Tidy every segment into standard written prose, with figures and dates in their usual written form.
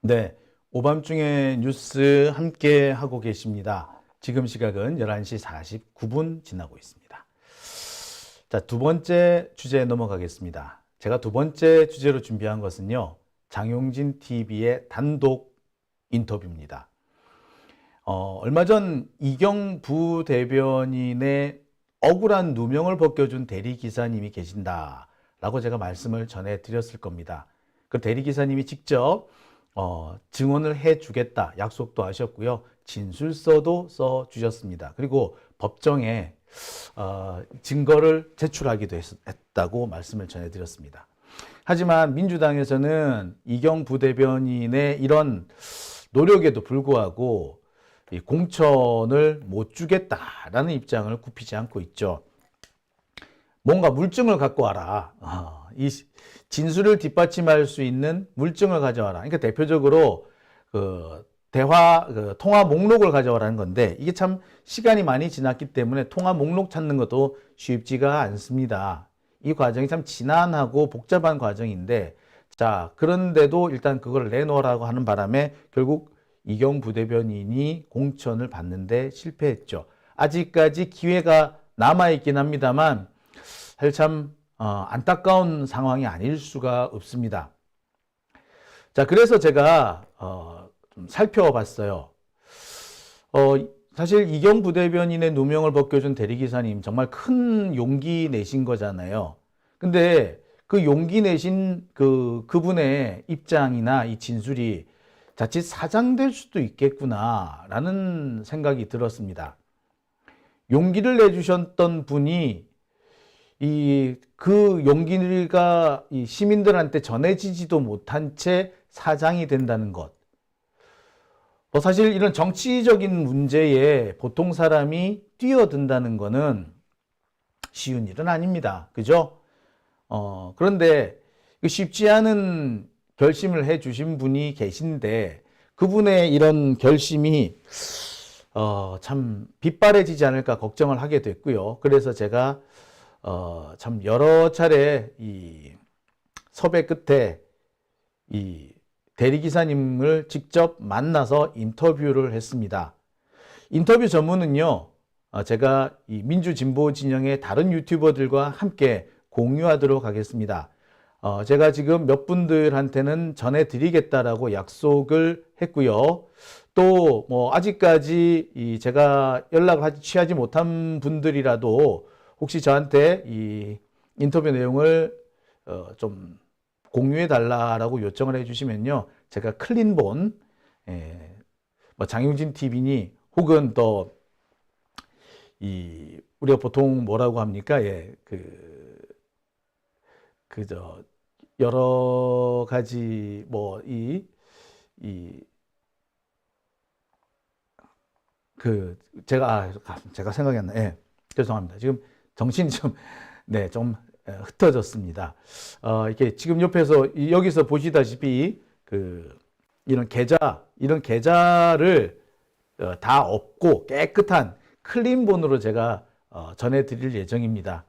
네, 오밤중에 뉴스 함께 하고 계십니다. 지금 시각은 11시 49분 지나고 있습니다. 자, 두 번째 주제에 넘어가겠습니다. 제가 두 번째 주제로 준비한 것은요, 장용진 TV의 단독 인터뷰입니다. 얼마 전 이경 부대변인의 억울한 누명을 벗겨준 대리기사님이 계신다라고 제가 말씀을 전해드렸을 겁니다. 그 대리기사님이 직접 증언을 해주겠다 약속도 하셨고요. 진술서도 써주셨습니다. 그리고 법정에 증거를 제출하기도 했다고 말씀을 전해드렸습니다. 하지만 민주당에서는 이경 부대변인의 이런 노력에도 불구하고 이 공천을 못 주겠다라는 입장을 굽히지 않고 있죠. 뭔가 물증을 갖고 와라. 이 진술을 뒷받침할 수 있는 물증을 가져와라. 그러니까 대표적으로 통화 목록을 가져와라는 건데, 이게 참 시간이 많이 지났기 때문에 통화 목록 찾는 것도 쉽지가 않습니다. 이 과정이 참 지난하고 복잡한 과정인데, 자, 그런데도 일단 그걸 내놓으라고 하는 바람에 결국 이경 부대변인이 공천을 받는데 실패했죠. 아직까지 기회가 남아있긴 합니다만, 사실 참 안타까운 상황이 아닐 수가 없습니다. 자, 그래서 제가 좀 살펴봤어요. 사실 이경 부대변인의 누명을 벗겨준 대리기사님 정말 큰 용기 내신 거잖아요. 근데 그 용기 내신 그분의 입장이나 이 진술이 자칫 사장될 수도 있겠구나라는 생각이 들었습니다. 용기를 내주셨던 분이 그 용기가 이 시민들한테 전해지지도 못한 채 사장이 된다는 것. 사실 이런 정치적인 문제에 보통 사람이 뛰어든다는 것은 쉬운 일은 아닙니다. 그죠? 그런데 쉽지 않은 결심을 해 주신 분이 계신데, 그분의 이런 결심이 참 빗바래지지 않을까 걱정을 하게 됐고요. 그래서 제가 참 여러 차례 이 섭외 끝에 이 대리기사님을 직접 만나서 인터뷰를 했습니다. 인터뷰 전문은요, 제가 이 민주진보 진영의 다른 유튜버들과 함께 공유하도록 하겠습니다. 제가 지금 몇 분들한테는 전해드리겠다라고 약속을 했고요. 또 뭐 아직까지 제가 연락을 취하지 못한 분들이라도 혹시 저한테 이 인터뷰 내용을 좀 공유해 달라고 요청을 해주시면요, 제가 클린본, 뭐 장용진 TV니 혹은 또 우리가 보통 뭐라고 합니까? 여러 가지 뭐 제가 생각이 안 나. 예, 죄송합니다. 지금 정신이 좀 흩어졌습니다. 이렇게 지금 옆에서 여기서 보시다시피 이런 계좌를 다 없고 깨끗한 클린본으로 제가 전해드릴 예정입니다.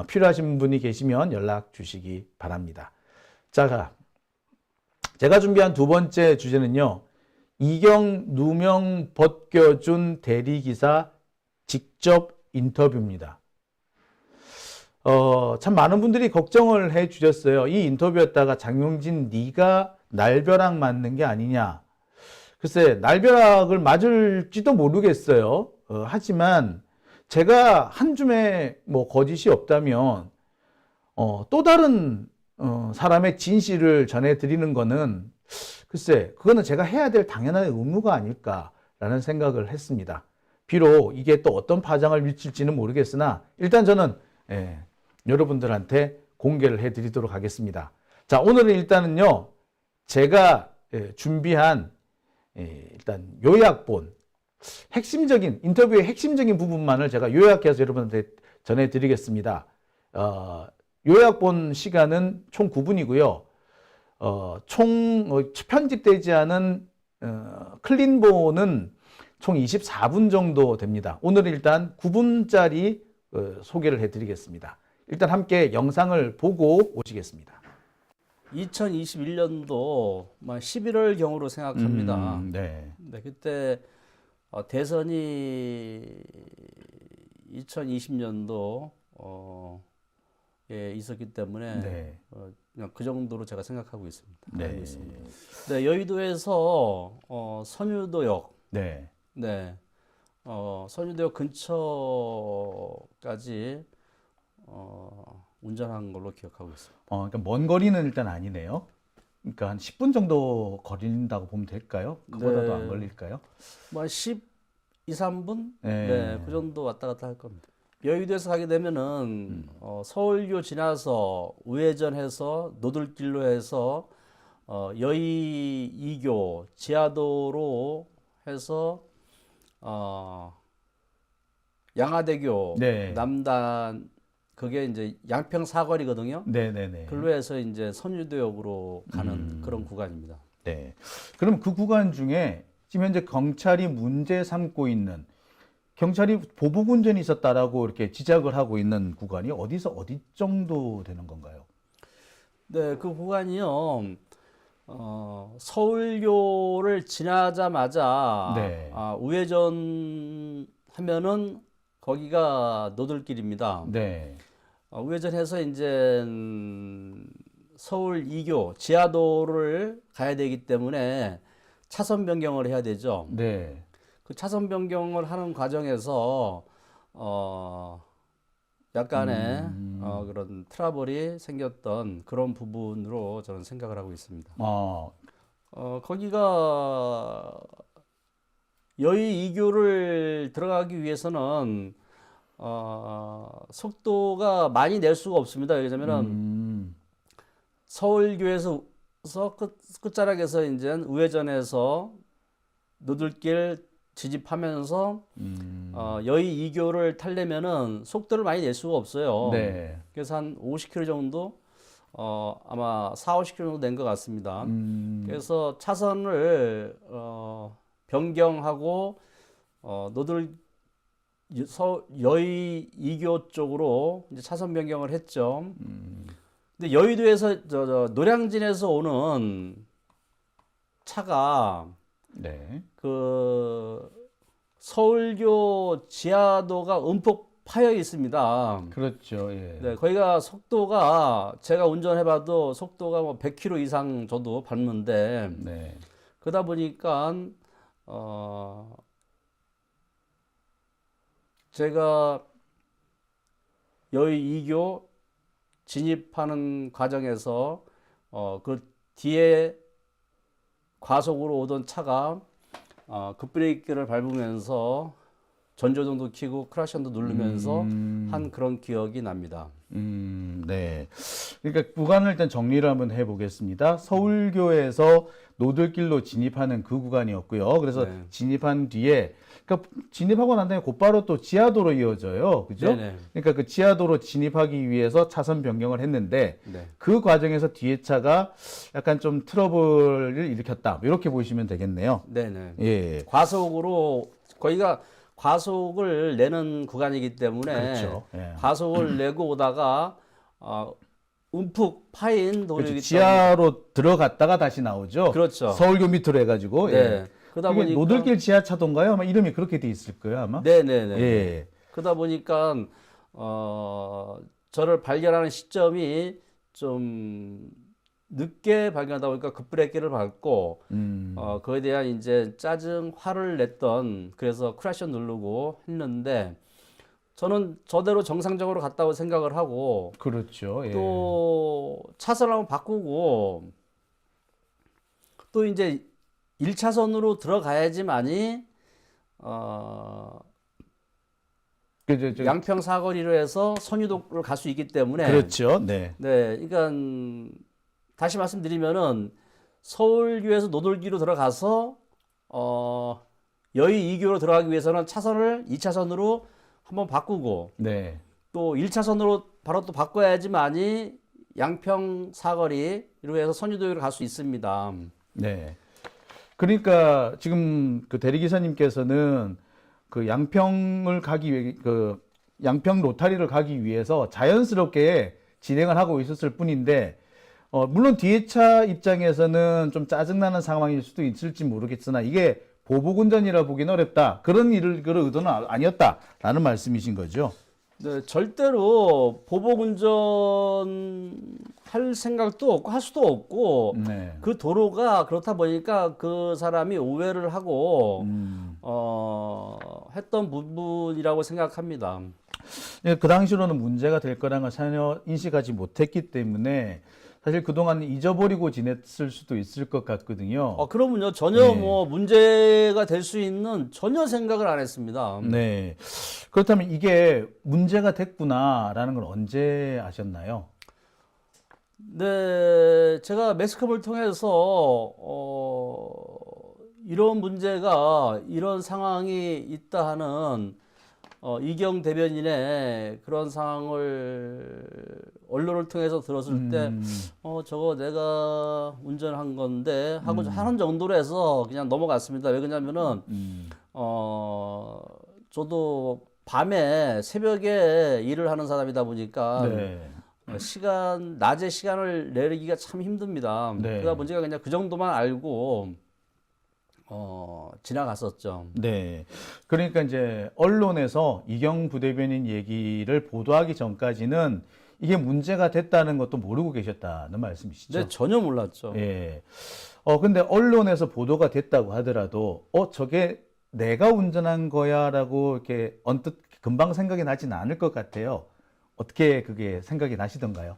필요하신 분이 계시면 연락 주시기 바랍니다. 자, 제가 준비한 두 번째 주제는요, 이경 누명 벗겨준 대리기사 직접 인터뷰입니다. 참 많은 분들이 걱정을 해 주셨어요. 이 인터뷰였다가 장용진 네가 날벼락 맞는 게 아니냐. 글쎄, 날벼락을 맞을지도 모르겠어요. 하지만 제가 한 줌의 뭐 거짓이 없다면 또 다른 사람의 진실을 전해드리는 거는 글쎄, 그거는 제가 해야 될 당연한 의무가 아닐까라는 생각을 했습니다. 비록 이게 또 어떤 파장을 미칠지는 모르겠으나 일단 저는 여러분들한테 공개를 해드리도록 하겠습니다. 자, 오늘은 일단은요, 제가 준비한 일단 요약본, 인터뷰의 핵심적인 부분만을 제가 요약해서 여러분한테 전해드리겠습니다. 요약본 시간은 총 9분이고요. 총 편집되지 않은 클린본은 총 24분 정도 됩니다. 오늘은 일단 9분짜리 소개를 해드리겠습니다. 일단 함께 영상을 보고 오시겠습니다. 2021년도 11월 경으로 생각합니다. 네. 네, 그때 대선이 2020년도 에 있었기 때문에 네. 그냥 그 정도로 제가 생각하고 있습니다. 네. 알고 있습니다. 네, 여의도에서 선유도역, 네. 네, 선유도역 근처까지 운전한 걸로 기억하고 있습니다. 그러니까 먼 거리는 일단 아니네요. 그러니까 한 10분 정도 걸린다고 보면 될까요? 그보다도 네. 안 걸릴까요? 뭐 12, 3분? 네. 네, 그 정도 왔다 갔다 할 겁니다. 여의도에서 가게 되면은 서울교 지나서 우회전해서 노들길로 해서 여의 2교 지하도로 해서 양화대교 네. 남단 그게 이제 양평 사거리거든요. 네네네. 글로 해서 이제 선유도역으로 가는 그런 구간입니다. 네. 그럼 그 구간 중에 지금 현재 경찰이 문제 삼고 있는 경찰이 보복 운전이 있었다라고 이렇게 지적을 하고 있는 구간이 어디서 어디 정도 되는 건가요? 네, 그 구간이요. 서울교를 지나자마자 네. 우회전 하면은 거기가 노들길입니다. 네. 우회전해서 이제 서울 2교 지하도를 가야 되기 때문에 차선 변경을 해야 되죠. 네. 그 차선 변경을 하는 과정에서 약간의 그런 트러블이 생겼던 그런 부분으로 저는 생각을 하고 있습니다. 거기가 여의 2교를 들어가기 위해서는 속도가 많이 낼 수가 없습니다. 왜냐면은 서울교에서 끝자락에서 이제 우회전해서 노들길 지집하면서 여의 2교를 타려면은 속도를 많이 낼 수가 없어요. 네. 그래서 한 50km 정도 아마 4, 50km 정도 낸 것 같습니다. 그래서 차선을 변경하고 여의 2교 쪽으로 이제 차선 변경을 했죠. 근데 여의도에서 노량진에서 오는 차가 네. 그 서울교 지하도가 움푹 파여 있습니다. 그렇죠. 예. 네, 거기가 속도가 제가 운전해봐도 속도가 뭐 100km 이상 저도 밟는데 네. 그러다 보니까 제가 여의 2교 진입하는 과정에서 그 뒤에 과속으로 오던 차가 급브레이크를 밟으면서 전조등도 켜고 크락션도 누르면서 한 그런 기억이 납니다. 네. 그러니까 구간을 일단 정리를 한번 해보겠습니다. 서울교에서 노들길로 진입하는 그 구간이었고요. 그래서 네. 진입한 뒤에, 그러니까 진입하고 난 다음에 곧바로 또 지하도로 이어져요. 그죠? 네네. 그러니까 그 지하도로 진입하기 위해서 차선 변경을 했는데, 네. 그 과정에서 뒤에 차가 약간 좀 트러블을 일으켰다. 이렇게 보시면 되겠네요. 네네. 예. 과속으로 거기가 과속을 내는 구간이기 때문에 그렇죠. 예. 과속을 내고 오다가 움푹 파인 그렇죠. 도로이기 때문에 지하로 들어갔다가 다시 나오죠. 그렇죠. 서울교 밑으로 해가지고. 네. 예. 그러다 이게 보니까 노들길 지하차도인가요? 아마 이름이 그렇게 돼 있을 거예요, 아마. 네네네. 예. 그러다 보니까 저를 발견하는 시점이 좀 늦게 발견하다 보니까 급브레이크를 밟고 그에 대한 이제 짜증 화를 냈던 그래서 크래션 누르고 했는데 저는 저대로 정상적으로 갔다고 생각을 하고 그렇죠. 예. 또 차선을 한번 바꾸고 또 이제 1차선으로 들어가야지만이 양평 사거리로 해서 선유도를 갈 수 있기 때문에 그렇죠. 네. 네, 그러니까 다시 말씀드리면은 서울교에서 노들길로 들어가서 여의 2교로 들어가기 위해서는 차선을 2차선으로 한번 바꾸고 네. 또 1차선으로 바로 또 바꿔야지만이 양평 사거리로 해서 선유도로 갈 수 있습니다. 네. 그러니까 지금 그 대리기사님께서는 그 양평을 가기 위해 그 양평 로타리를 가기 위해서 자연스럽게 진행을 하고 있었을 뿐인데 물론 뒤에차 입장에서는 좀 짜증나는 상황일 수도 있을지 모르겠으나 이게 보복운전이라 보기는 어렵다. 그런 의도는 아니었다라는 말씀이신 거죠. 네, 절대로 보복운전 할 생각도 없고 할 수도 없고 네. 그 도로가 그렇다 보니까 그 사람이 오해를 하고 했던 부분이라고 생각합니다. 예, 그 당시로는 문제가 될 거라는 걸 전혀 인식하지 못했기 때문에 사실 그동안 잊어버리고 지냈을 수도 있을 것 같거든요. 그러면요 전혀 네. 뭐 문제가 될 수 있는 전혀 생각을 안 했습니다. 네. 그렇다면 이게 문제가 됐구나라는 걸 언제 아셨나요? 네, 제가 매스컴을 통해서 이런 문제가 이런 상황이 있다 하는 이경 대변인의 그런 상황을 언론을 통해서 들었을 때 저거 내가 운전한 건데 하고 하는 정도로 해서 그냥 넘어갔습니다. 왜 그러냐면은 저도 밤에 새벽에 일을 하는 사람이다 보니까 네. 낮에 시간을 내리기가 참 힘듭니다. 네. 그러다 보니까 그냥 그 정도만 알고 지나갔었죠. 네. 그러니까 이제 언론에서 이경 부대변인 얘기를 보도하기 전까지는 이게 문제가 됐다는 것도 모르고 계셨다는 말씀이시죠? 네, 전혀 몰랐죠. 예. 근데 언론에서 보도가 됐다고 하더라도, 저게 내가 운전한 거야라고 이렇게 언뜻 금방 생각이 나지는 않을 것 같아요. 어떻게 그게 생각이 나시던가요?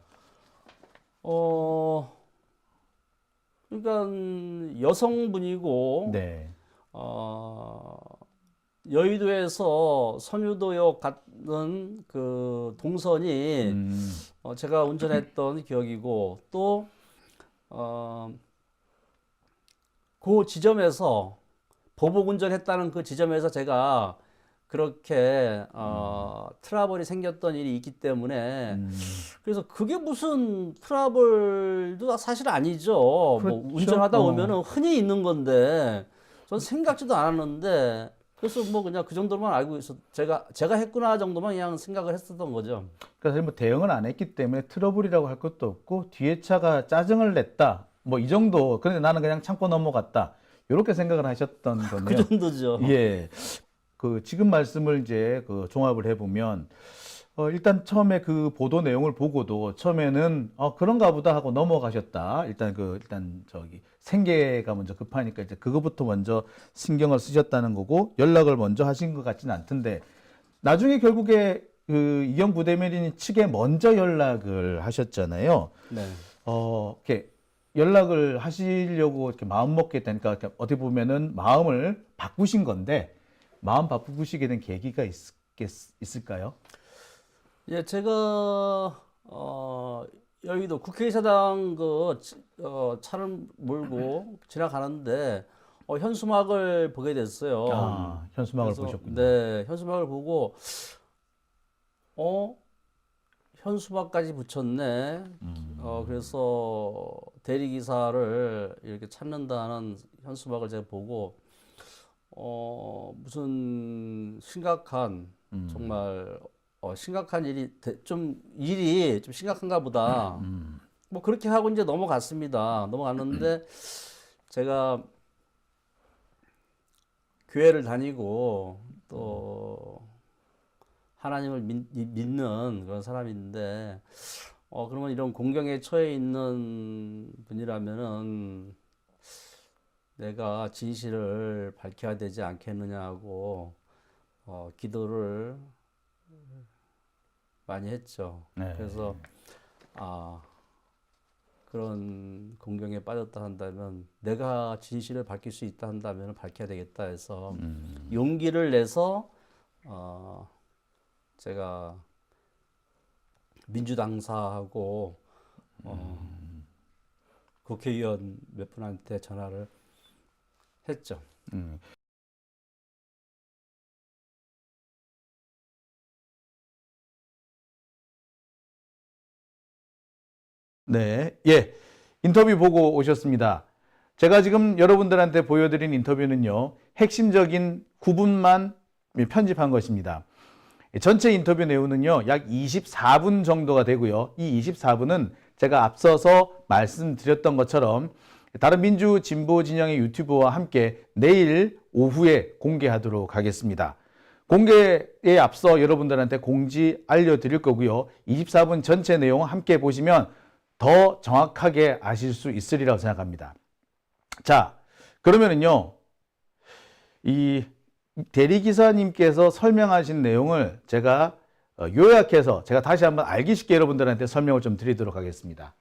그러니까 여성분이고 네. 여의도에서 선유도역 가는 그 동선이 제가 운전했던 기억이고 또 그 지점에서 보복 운전했다는 그 지점에서 제가 그렇게 트러블이 생겼던 일이 있기 때문에 그래서 그게 무슨 트러블도 사실 아니죠. 그렇죠. 뭐 운전하다 보면은 흔히 있는 건데 전 생각지도 않았는데 그래서 뭐 그냥 그 정도만 알고 있었 제가 했구나 정도만 그냥 생각을 했었던 거죠. 그러니까 사실 뭐 대응을 안 했기 때문에 트러블이라고 할 것도 없고 뒤에 차가 짜증을 냈다. 뭐 이 정도. 그런데 나는 그냥 참고 넘어갔다. 이렇게 생각을 하셨던 그 거네요. 정도죠. 예. 지금 말씀을 이제 종합을 해보면, 일단 처음에 그 보도 내용을 보고도 처음에는, 그런가 보다 하고 넘어가셨다. 일단 생계가 먼저 급하니까 이제 그거부터 먼저 신경을 쓰셨다는 거고, 연락을 먼저 하신 것 같지는 않던데, 나중에 결국에 이경 부대변인 측에 먼저 연락을 하셨잖아요. 네. 이렇게 연락을 하시려고 이렇게 마음 먹게 되니까, 이렇게 어떻게 보면은 마음을 바꾸신 건데, 마음 바꾸시게 된 계기가 있을까요? 예, 제가 여의도 국회의사당 차를 몰고 지나가는데 현수막을 보게 됐어요. 현수막을 그래서, 보셨군요. 네, 현수막을 보고 현수막까지 붙였네. 그래서 대리기사를 이렇게 찾는다는 현수막을 제가 보고 무슨 심각한 정말 심각한 일이 좀 심각한가 보다. 뭐 그렇게 하고 이제 넘어갔습니다. 넘어갔는데 제가 교회를 다니고 또 하나님을 믿는 그런 사람인데 그러면 이런 공경에 처해 있는 분이라면은 내가 진실을 밝혀야 되지 않겠느냐고 기도를 많이 했죠. 네. 그래서 그런 공경에 빠졌다 한다면 내가 진실을 밝힐 수 있다 한다면 밝혀야 되겠다 해서 용기를 내서 제가 민주당사하고 국회의원 몇 분한테 전화를 했죠. 네, 예. 인터뷰 보고 오셨습니다. 제가 지금 여러분들한테 보여드린 인터뷰는요, 핵심적인 9분만 편집한 것입니다. 전체 인터뷰 내용은요, 약 24분 정도가 되고요. 이 24분은 제가 앞서서 말씀드렸던 것처럼 다른 민주 진보 진영의 유튜브와 함께 내일 오후에 공개하도록 하겠습니다. 공개에 앞서 여러분들한테 공지 알려드릴 거고요. 24분 전체 내용 함께 보시면 더 정확하게 아실 수 있으리라고 생각합니다. 자, 그러면은요, 이 대리기사님께서 설명하신 내용을 제가 요약해서 제가 다시 한번 알기 쉽게 여러분들한테 설명을 좀 드리도록 하겠습니다.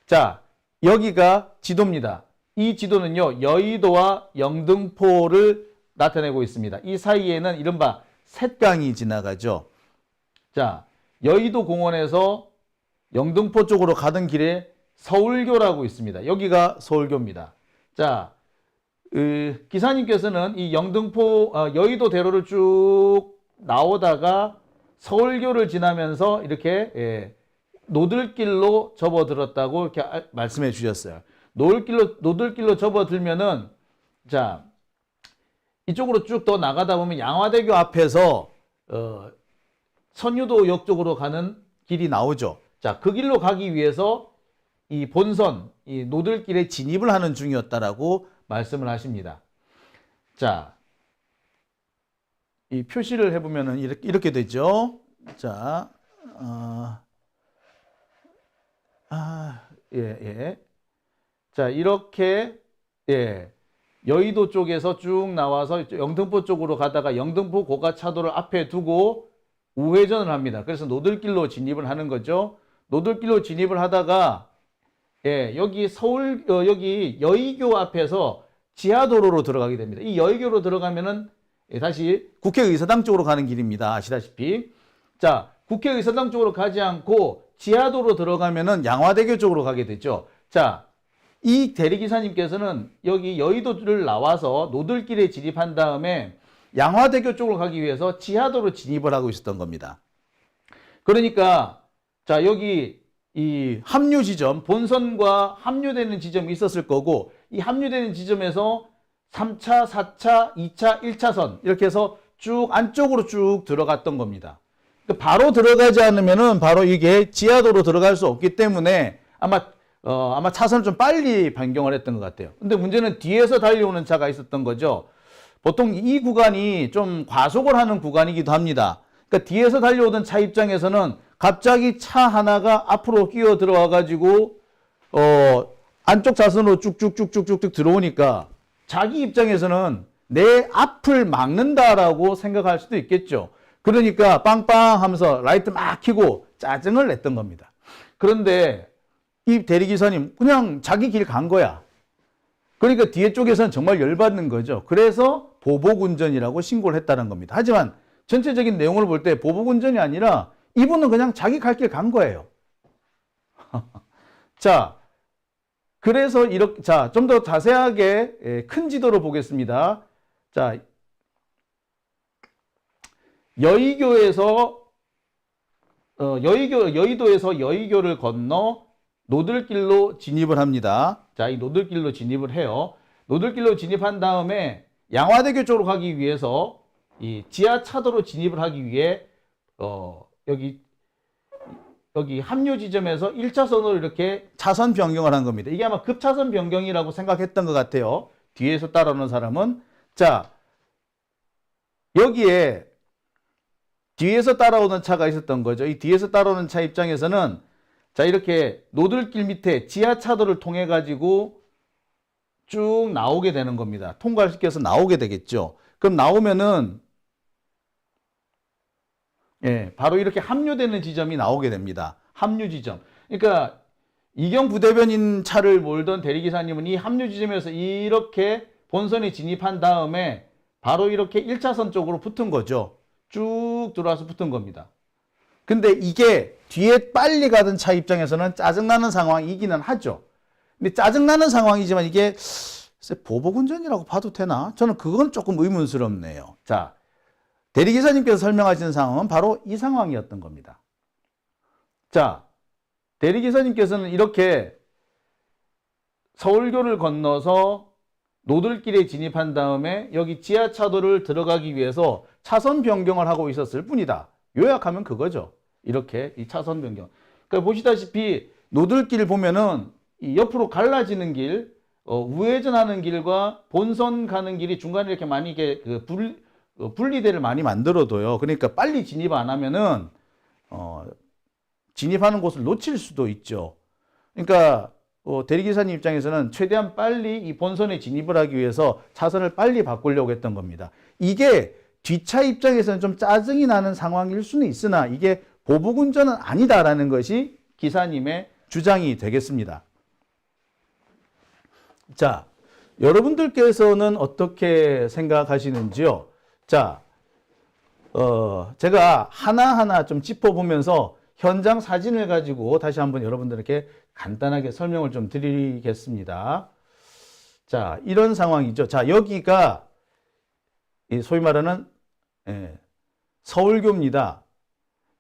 자, 여기가 지도입니다. 이 지도는요, 여의도와 영등포를 나타내고 있습니다. 이 사이에는 이른바 셋강이 지나가죠. 자, 여의도 공원에서 영등포 쪽으로 가던 길에 서울교라고 있습니다. 여기가 서울교입니다. 자, 기사님께서는 이 여의도 대로를 쭉 나오다가 서울교를 지나면서 이렇게 노들길로 접어들었다고 이렇게 말씀해 주셨어요. 노들길로 접어들면은, 자, 이쪽으로 쭉 더 나가다 보면 양화대교 앞에서 선유도역 쪽으로 가는 길이 나오죠. 자, 그 길로 가기 위해서 이 본선, 이 노들길에 진입을 하는 중이었다라고 말씀을 하십니다. 자, 이 표시를 해보면은 이렇게 되죠. 자, 예. 자, 이렇게, 예. 여의도 쪽에서 쭉 나와서 영등포 쪽으로 가다가 영등포 고가차도를 앞에 두고 우회전을 합니다. 그래서 노들길로 진입을 하는 거죠. 노들길로 진입을 하다가, 예, 여기 여기 여의교 앞에서 지하도로로 들어가게 됩니다. 이 여의교로 들어가면은 다시 국회의사당 쪽으로 가는 길입니다. 아시다시피. 자, 국회의사당 쪽으로 가지 않고 지하도로 들어가면은 양화대교 쪽으로 가게 되죠. 자, 이 대리기사님께서는 여기 여의도를 나와서 노들길에 진입한 다음에 양화대교 쪽으로 가기 위해서 지하도로 진입을 하고 있었던 겁니다. 그러니까, 자, 여기 이 합류 지점, 본선과 합류되는 지점이 있었을 거고, 이 합류되는 지점에서 3차, 4차, 2차, 1차선 이렇게 해서 쭉 안쪽으로 쭉 들어갔던 겁니다. 바로 들어가지 않으면은 바로 이게 지하도로 들어갈 수 없기 때문에 아마 차선을 좀 빨리 변경을 했던 것 같아요. 근데 문제는 뒤에서 달려오는 차가 있었던 거죠. 보통 이 구간이 좀 과속을 하는 구간이기도 합니다. 그러니까 뒤에서 달려오던 차 입장에서는 갑자기 차 하나가 앞으로 끼어 들어와 가지고 안쪽 차선으로 쭉쭉쭉쭉쭉 들어오니까 자기 입장에서는 내 앞을 막는다라고 생각할 수도 있겠죠. 그러니까 빵빵 하면서 라이트 막 켜고 짜증을 냈던 겁니다. 그런데 이 대리기사님 그냥 자기 길 간 거야. 그러니까 뒤에 쪽에서는 정말 열받는 거죠. 그래서 보복운전이라고 신고를 했다는 겁니다. 하지만 전체적인 내용을 볼 때 보복운전이 아니라 이분은 그냥 자기 갈 길 간 거예요. 자, 그래서 이렇게, 자, 좀 더 자세하게 큰 지도로 보겠습니다. 자, 여의도에서 여의도를 건너 노들길로 진입을 합니다. 자, 이 노들길로 진입을 해요. 노들길로 진입한 다음에 양화대교 쪽으로 가기 위해서 이 지하차도로 진입을 하기 위해 여기 합류 지점에서 1차선으로 이렇게 차선 변경을 한 겁니다. 이게 아마 급차선 변경이라고 생각했던 것 같아요. 뒤에서 따라오는 사람은. 자, 여기에 뒤에서 따라오는 차가 있었던 거죠. 이 뒤에서 따라오는 차 입장에서는 자, 이렇게 노들길 밑에 지하차도를 통해 가지고 쭉 나오게 되는 겁니다. 통과를 시켜서 나오게 되겠죠. 그럼 나오면은 예, 바로 이렇게 합류되는 지점이 나오게 됩니다. 합류 지점. 그러니까 이경 부대변인 차를 몰던 대리기사님은 이 합류 지점에서 이렇게 본선에 진입한 다음에 바로 이렇게 1차선 쪽으로 붙은 거죠. 쭉 들어와서 붙은 겁니다. 근데 이게 뒤에 빨리 가던 차 입장에서는 짜증나는 상황이기는 하죠. 근데 짜증나는 상황이지만 이게 보복운전이라고 봐도 되나? 저는 그건 조금 의문스럽네요. 자, 대리기사님께서 설명하신 상황은 바로 이 상황이었던 겁니다. 자, 대리기사님께서는 이렇게 서울교를 건너서 노들길에 진입한 다음에 여기 지하차도를 들어가기 위해서 차선 변경을 하고 있었을 뿐이다. 요약하면 그거죠. 이렇게 이 차선 변경. 그러니까 보시다시피 노들길 보면은 이 옆으로 갈라지는 길, 우회전하는 길과 본선 가는 길이 중간에 이렇게 많이 이게 분리대를 많이 만들어둬요. 그러니까 빨리 진입 안 하면은 진입하는 곳을 놓칠 수도 있죠. 그러니까 대리기사님 입장에서는 최대한 빨리 이 본선에 진입을 하기 위해서 차선을 빨리 바꾸려고 했던 겁니다. 이게 뒷차 입장에서는 좀 짜증이 나는 상황일 수는 있으나 이게 보복운전은 아니다라는 것이 기사님의 주장이 되겠습니다. 자, 여러분들께서는 어떻게 생각하시는지요? 자, 제가 하나하나 좀 짚어보면서 현장 사진을 가지고 다시 한번 여러분들에게 간단하게 설명을 좀 드리겠습니다. 자, 이런 상황이죠. 자, 여기가 소위 말하는 서울교입니다.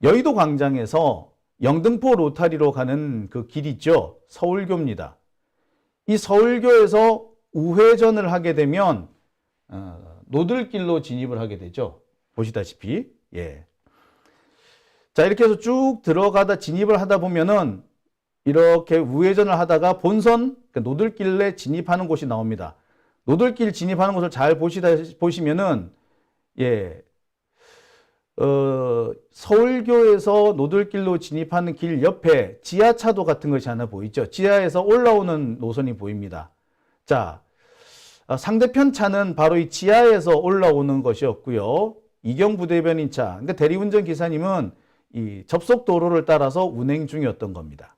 여의도 광장에서 영등포 로타리로 가는 그 길 있죠. 서울교입니다. 이 서울교에서 우회전을 하게 되면 노들길로 진입을 하게 되죠. 보시다시피. 예. 자, 이렇게 해서 쭉 들어가다 진입을 하다 보면은 이렇게 우회전을 하다가 본선, 그러니까 노들길에 진입하는 곳이 나옵니다. 노들길 진입하는 곳을 잘 보시면은, 예, 서울교에서 노들길로 진입하는 길 옆에 지하차도 같은 것이 하나 보이죠. 지하에서 올라오는 노선이 보입니다. 자, 상대편 차는 바로 이 지하에서 올라오는 것이었고요. 이경부대변인 차, 그러니까 대리운전 기사님은 이 접속도로를 따라서 운행 중이었던 겁니다.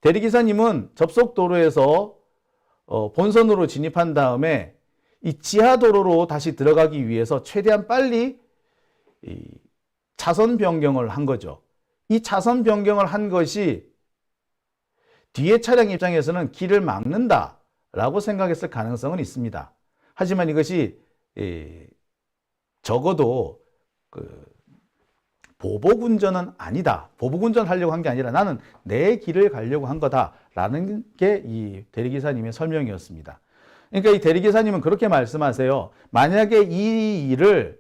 대리기사님은 접속도로에서 본선으로 진입한 다음에 이 지하도로로 다시 들어가기 위해서 최대한 빨리 이 차선 변경을 한 거죠. 이 차선 변경을 한 것이 뒤에 차량 입장에서는 길을 막는다라고 생각했을 가능성은 있습니다. 하지만 이것이 적어도 보복운전은 아니다. 보복운전 하려고 한 게 아니라 나는 내 길을 가려고 한 거다라는 게 이 대리기사님의 설명이었습니다. 그러니까 이 대리기사님은 그렇게 말씀하세요. 만약에 이 일이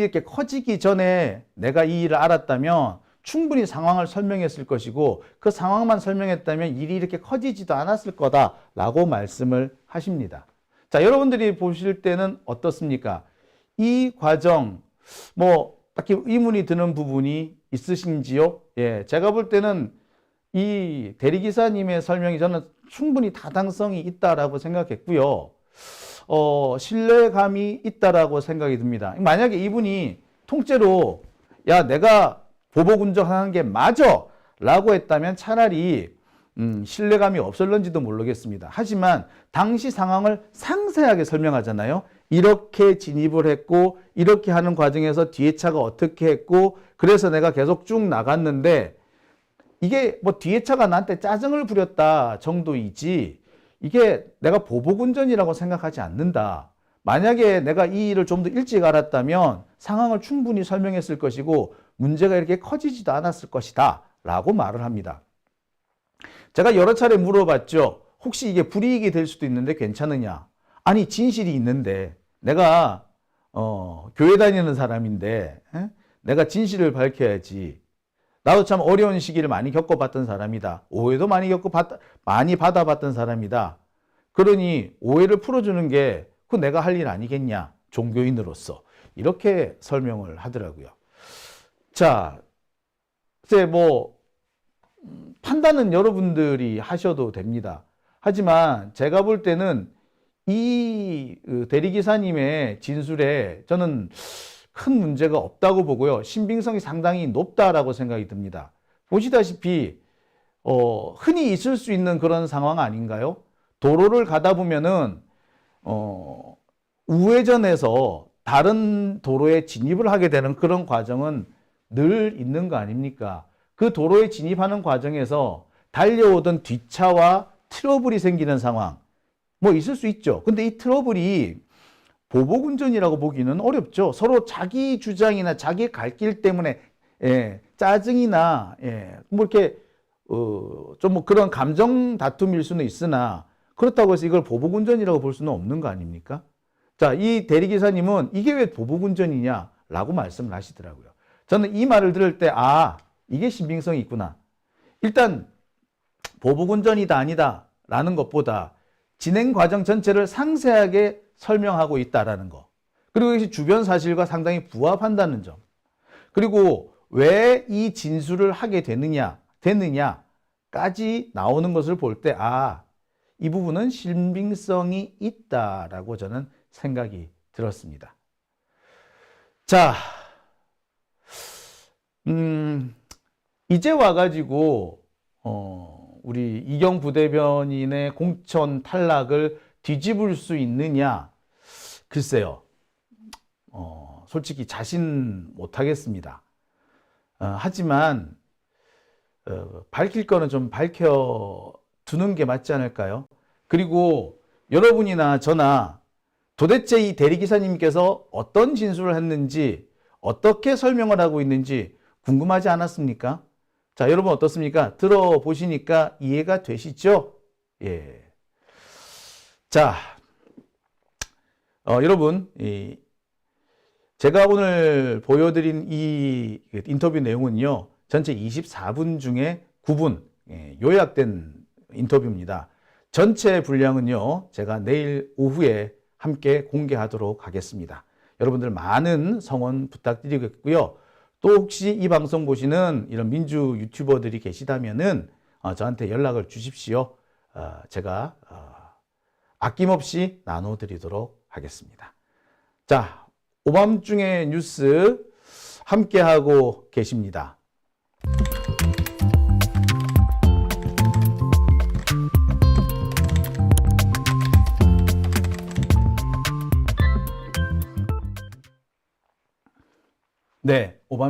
이렇게 커지기 전에 내가 이 일을 알았다면 충분히 상황을 설명했을 것이고 그 상황만 설명했다면 일이 이렇게 커지지도 않았을 거다라고 말씀을 하십니다. 자, 여러분들이 보실 때는 어떻습니까? 이 과정, 딱히 의문이 드는 부분이 있으신지요? 예, 제가 볼 때는 이 대리기사님의 설명이 저는 충분히 타당성이 있다라고 생각했고요. 신뢰감이 있다라고 생각이 듭니다. 만약에 이분이 통째로 야, 내가 보복운전하는 게 맞아 라고 했다면 차라리 신뢰감이 없을런지도 모르겠습니다. 하지만 당시 상황을 상세하게 설명하잖아요. 이렇게 진입을 했고 이렇게 하는 과정에서 뒤에 차가 어떻게 했고 그래서 내가 계속 쭉 나갔는데 이게 뒤에 차가 나한테 짜증을 부렸다 정도이지 이게 내가 보복운전이라고 생각하지 않는다. 만약에 내가 이 일을 좀 더 일찍 알았다면 상황을 충분히 설명했을 것이고 문제가 이렇게 커지지도 않았을 것이다 라고 말을 합니다. 제가 여러 차례 물어봤죠. 혹시 이게 불이익이 될 수도 있는데 괜찮으냐? 아니, 진실이 있는데 내가 교회 다니는 사람인데 내가 진실을 밝혀야지. 나도 참 어려운 시기를 많이 겪어봤던 사람이다. 오해도 많이 받아봤던 사람이다. 그러니 오해를 풀어주는 게 그 내가 할 일 아니겠냐? 종교인으로서. 이렇게 설명을 하더라고요. 자, 이제 판단은 여러분들이 하셔도 됩니다. 하지만 제가 볼 때는 이 대리기사님의 진술에 저는 큰 문제가 없다고 보고요. 신빙성이 상당히 높다라고 생각이 듭니다. 보시다시피 흔히 있을 수 있는 그런 상황 아닌가요? 도로를 가다 보면은 우회전해서 다른 도로에 진입을 하게 되는 그런 과정은 늘 있는 거 아닙니까? 그 도로에 진입하는 과정에서 달려오던 뒷차와 트러블이 생기는 상황 있을 수 있죠. 근데 이 트러블이 보복운전이라고 보기는 어렵죠. 서로 자기 주장이나 자기 갈 길 때문에 짜증이나 이렇게 좀 그런 감정 다툼일 수는 있으나 그렇다고 해서 이걸 보복운전이라고 볼 수는 없는 거 아닙니까? 자, 이 대리기사님은 이게 왜 보복운전이냐라고 말씀을 하시더라고요. 저는 이 말을 들을 때 이게 신빙성이 있구나 일단 보복운전이다 아니다 라는 것보다 진행 과정 전체를 상세하게 설명하고 있다라는 거. 그리고 이것이 주변 사실과 상당히 부합한다는 점. 그리고 왜 이 진술을 하게 됐느냐까지 나오는 것을 볼 때, 이 부분은 신빙성이 있다라고 저는 생각이 들었습니다. 자, 이제 와가지고, 우리 이경 부대변인의 공천 탈락을 뒤집을 수 있느냐? 글쎄요. 솔직히 자신 못하겠습니다. 하지만 밝힐 거는 좀 밝혀두는 게 맞지 않을까요? 그리고 여러분이나 저나 도대체 이 대리기사님께서 어떤 진술을 했는지, 어떻게 설명을 하고 있는지 궁금하지 않았습니까? 자, 여러분 어떻습니까? 들어보시니까 이해가 되시죠? 예. 자, 여러분, 제가 오늘 보여드린 이 인터뷰 내용은요, 전체 24분 중에 9분 요약된 인터뷰입니다. 전체 분량은요, 제가 내일 오후에 함께 공개하도록 하겠습니다. 여러분들 많은 성원 부탁드리겠고요. 또 혹시 이 방송 보시는 이런 민주 유튜버들이 계시다면은 저한테 연락을 주십시오. 제가 아낌없이 나눠드리도록 하겠습니다. 자, 오밤중의 뉴스 함께하고 계십니다. 네, 오밤